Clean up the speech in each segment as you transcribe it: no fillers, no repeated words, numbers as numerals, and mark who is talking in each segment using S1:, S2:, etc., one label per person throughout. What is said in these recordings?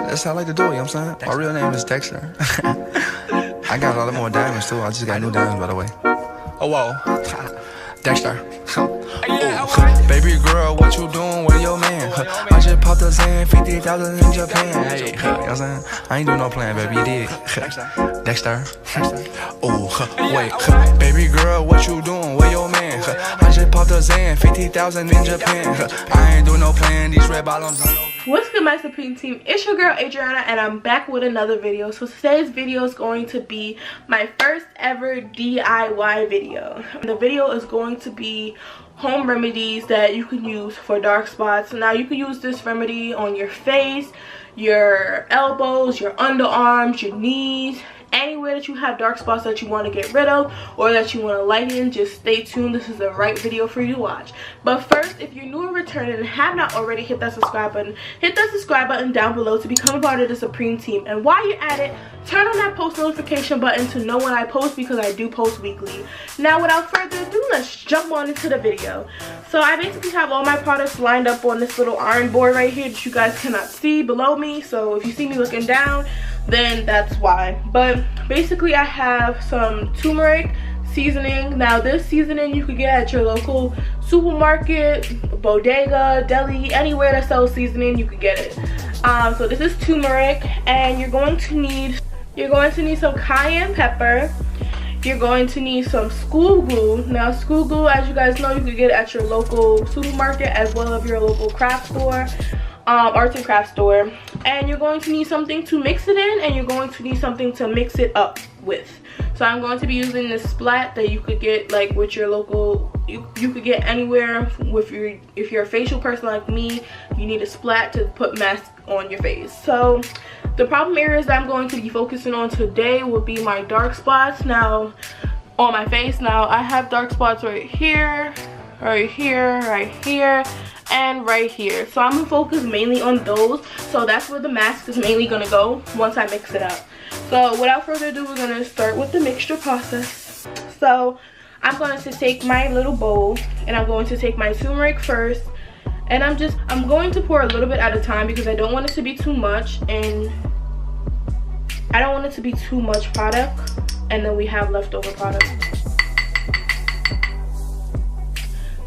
S1: That's how I like to do it, you know what I'm saying? My real name is Dexter. I got a lot more diamonds too. I just got new diamonds, by the way. Oh, whoa. Dexter. Ooh. Baby girl, what you doing with your man? I just popped a Zan, 50,000 in Japan. Hey, you know what I'm saying? I ain't doing no plan, baby, you did. Dexter. Ooh, wait. Baby girl, what you doing with your man? I just popped a Zan, 50,000 in Japan. I ain't doing no plan, these red bottoms.
S2: What's good, my Supreme team? It's your girl Adriana, and I'm back with another video. So today's video is going to be my first ever DIY video. The video is going to be home remedies that you can use for dark spots. Now you can use this remedy on your face, your elbows, your underarms, your knees, anywhere that you have dark spots that you want to get rid of or that you want to lighten. Just stay tuned. This is the right video for you to watch. But first, if you're new or returning and have not already, hit that subscribe button down below to become a part of the Supreme team. And while you're at it, turn on that post notification button to know when I post, because I do post weekly. Now without further ado, let's jump on into the video. So I basically have all my products lined up on this little iron board right here that you guys cannot see below me. So if you see me looking down, then that's why. But basically I have some turmeric seasoning. Now this seasoning you could get at your local supermarket, bodega, deli, anywhere that sells seasoning you could get it. So this is turmeric, and you're going to need some cayenne pepper. You're going to need some school glue. Now school glue, as you guys know, you could get it at your local supermarket as well as your local craft store, arts and craft store. And you're going to need something to mix it in, and you're going to need something to mix it up with. So I'm going to be using this splat that you could get like with your local, you could get anywhere with your, if you're a facial person like me, you need a splat to put mask on your face. So the problem areas that I'm going to be focusing on today will be my dark spots now on my face. Now I have dark spots right here, right here, right here, and right here. So I'm gonna focus mainly on those. So that's where the mask is mainly gonna go once I mix it up. So without further ado, we're gonna start with the mixture process. So I'm going to take my little bowl, and I'm going to take my turmeric first, and I'm going to pour a little bit at a time because I don't want it to be too much, and I don't want it to be too much product and then we have leftover product.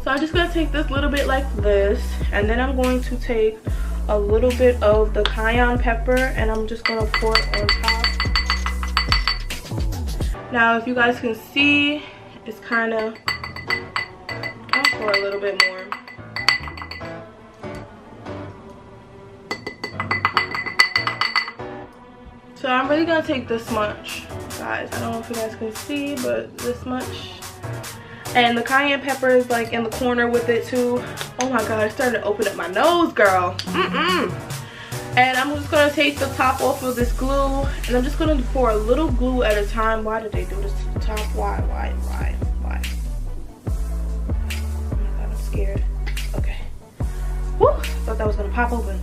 S2: So I'm just going to take this little bit like this, and then I'm going to take a little bit of the cayenne pepper, and I'm just going to pour it on top. Now if you guys can see, it's kind of, I'll pour a little bit more. So I'm really going to take this much, guys. I don't know if you guys can see, but this much. And the cayenne pepper is like in the corner with it too. Oh my god, it started to open up my nose, girl. And I'm just going to take the top off of this glue, and I'm just going to pour a little glue at a time. Why did they do this to the top? Why? Oh my god, I'm scared. Okay. Woo! I thought that was going to pop open.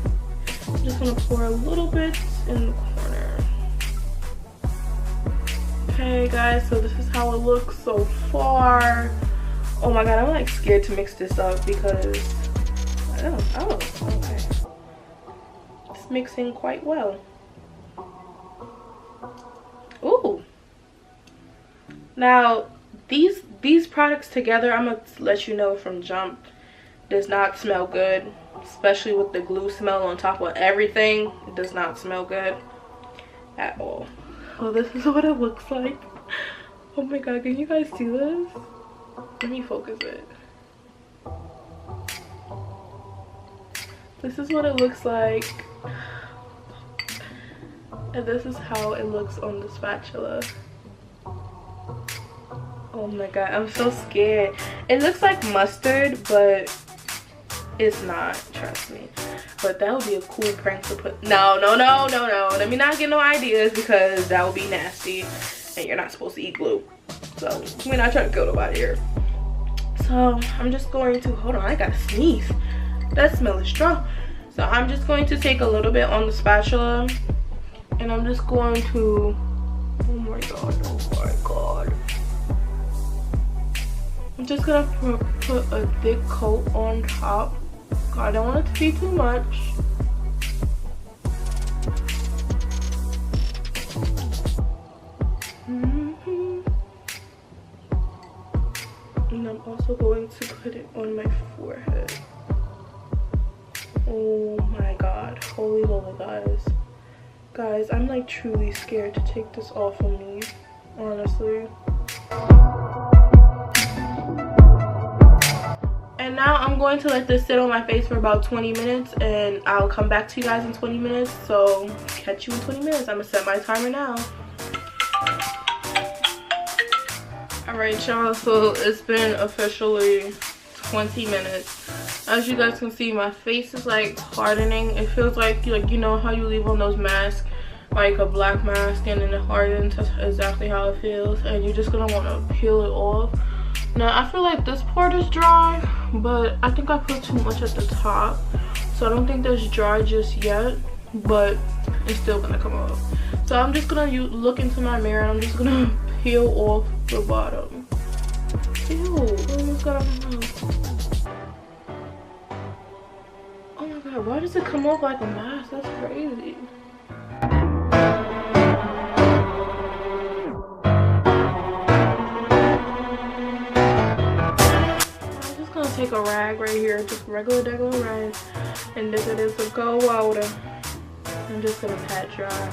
S2: I'm just going to pour a little bit in the corner. Okay, guys, so this is how it looks so far. Oh my god, I'm like scared to mix this up because, oh, okay. Mixing quite well. Ooh. Now these products together, I'm gonna let you know from jump, does not smell good, especially with the glue smell on top of everything. It does not smell good at all. So this is what it looks like. Oh my god, can you guys see this? Let me focus it. This is what it looks like, and this is how it looks on the spatula. Oh my god, I'm so scared. It looks like mustard, but it's not, trust me. But that would be a cool prank to put. No. Let me not get no ideas, because that would be nasty, and you're not supposed to eat glue. So we're not trying to kill nobody here. So I'm just going to, hold on, I gotta sneeze. That smell is strong. So I'm just going to take a little bit on the spatula, and I'm just going to, oh my god. I'm just gonna put a thick coat on top. God, I don't want it to be too much. Guys, I'm like truly scared to take this off of me, honestly. And now I'm going to let this sit on my face for about 20 minutes and I'll come back to you guys in 20 minutes. So catch you in 20 minutes. I'm gonna set my timer now. Alright y'all, so it's been officially 20 minutes. As you guys can see, my face is like hardening. It feels like you know how you leave on those masks, like a black mask, and then it hardens. That's exactly how it feels, and you're just gonna want to peel it off. Now I feel like this part is dry, but I think I put too much at the top, so I don't think that's dry just yet, but it's still gonna come off. So I'm just gonna look into my mirror and I'm just gonna peel off the bottom. Ew, almost got on my mouth. Oh my god, why does it come off like a mask? That's crazy. Take a rag right here, just regular rag, and dip it in some cold water. I'm just gonna pat dry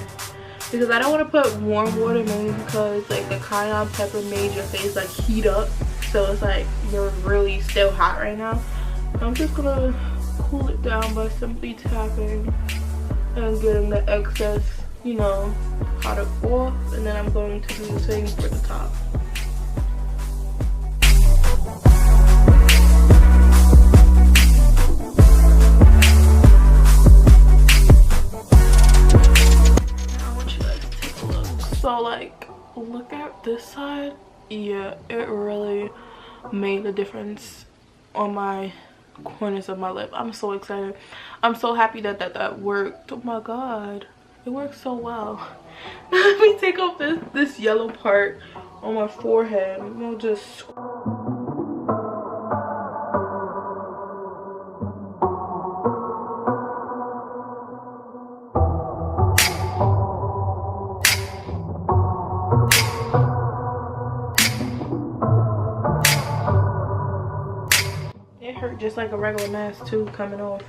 S2: because I don't want to put warm water, mainly because like the cayenne pepper made your face like heat up, so it's like you're really still hot right now. I'm just gonna cool it down by simply tapping and getting the excess, you know, product off, and then I'm going to do the same for the top. So like, look at this side. Yeah, it really made a difference on my corners of my lip. I'm so excited. I'm so happy that worked. Oh my god, it worked so well. Let me take off this yellow part on my forehead. We'll just just like a regular mask too coming off,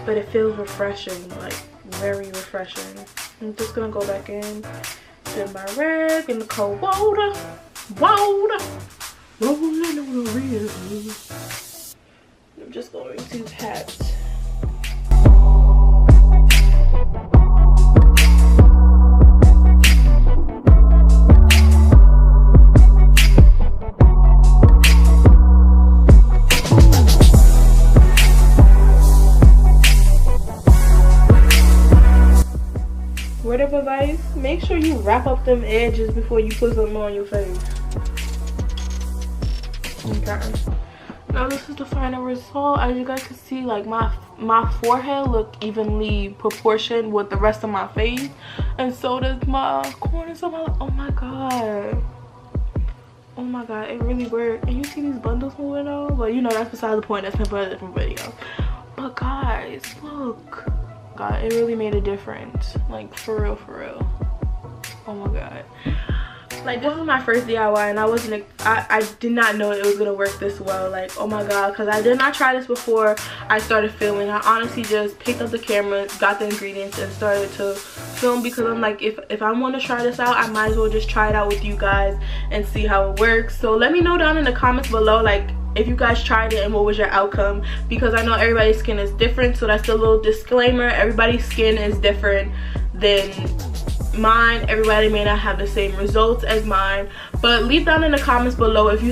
S2: but it feels refreshing, like very refreshing. I'm just gonna go back in, dip my rag in the cold water, rolling on the river. I'm just going to pat. Word of advice, make sure you wrap up them edges before you put them on your face. Okay. Now this is the final result. As you guys can see, like my forehead look evenly proportioned with the rest of my face, and so does my corners of my. Oh my god, it really worked. And you see these bundles moving on, but you know that's beside the point. That's for a different video. But guys, look. God, it really made a difference, like for real. Oh my god, like this was my first DIY and I did not know it was gonna work this well. Like, oh my god, because I did not try this before I started filming. I honestly just picked up the camera, got the ingredients, and started to film because I'm like, if I want to try this out, I might as well just try it out with you guys and see how it works. So let me know down in the comments below, like, if you guys tried it and what was your outcome, because I know everybody's skin is different. So that's a little disclaimer, everybody's skin is different than mine. Everybody may not have the same results as mine, but leave down in the comments below if you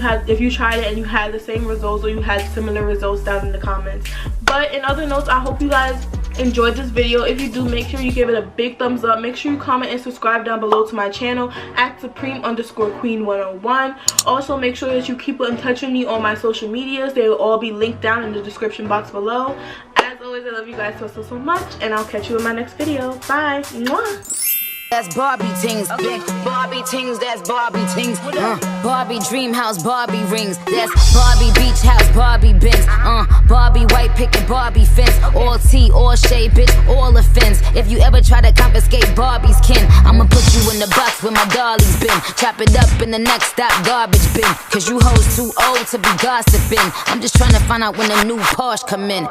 S2: tried it and you had the same results or you had similar results down in the comments. But in other notes, I hope you guys enjoyed this video. If you do, make sure you give it a big thumbs up. Make sure you comment and subscribe down below to my channel at supreme_queen101. Also make sure that you keep in touch with me on my social medias. They will all be linked down in the description box below. As always, I love you guys so much, and I'll catch you in my next video. Bye. Mwah.
S3: That's Barbie tings, big Barbie tings, that's Barbie tings. Barbie dream house, Barbie rings. That's Barbie beach house, Barbie Benz. Barbie white picket, Barbie fence. All tea, all shade, bitch, all offense. If you ever try to confiscate Barbie's kin, I'ma put you in the box where my dolly's been. Chop it up in the next stop, garbage bin. Cause you hoes too old to be gossiping. I'm just trying to find out when the new Porsche come in.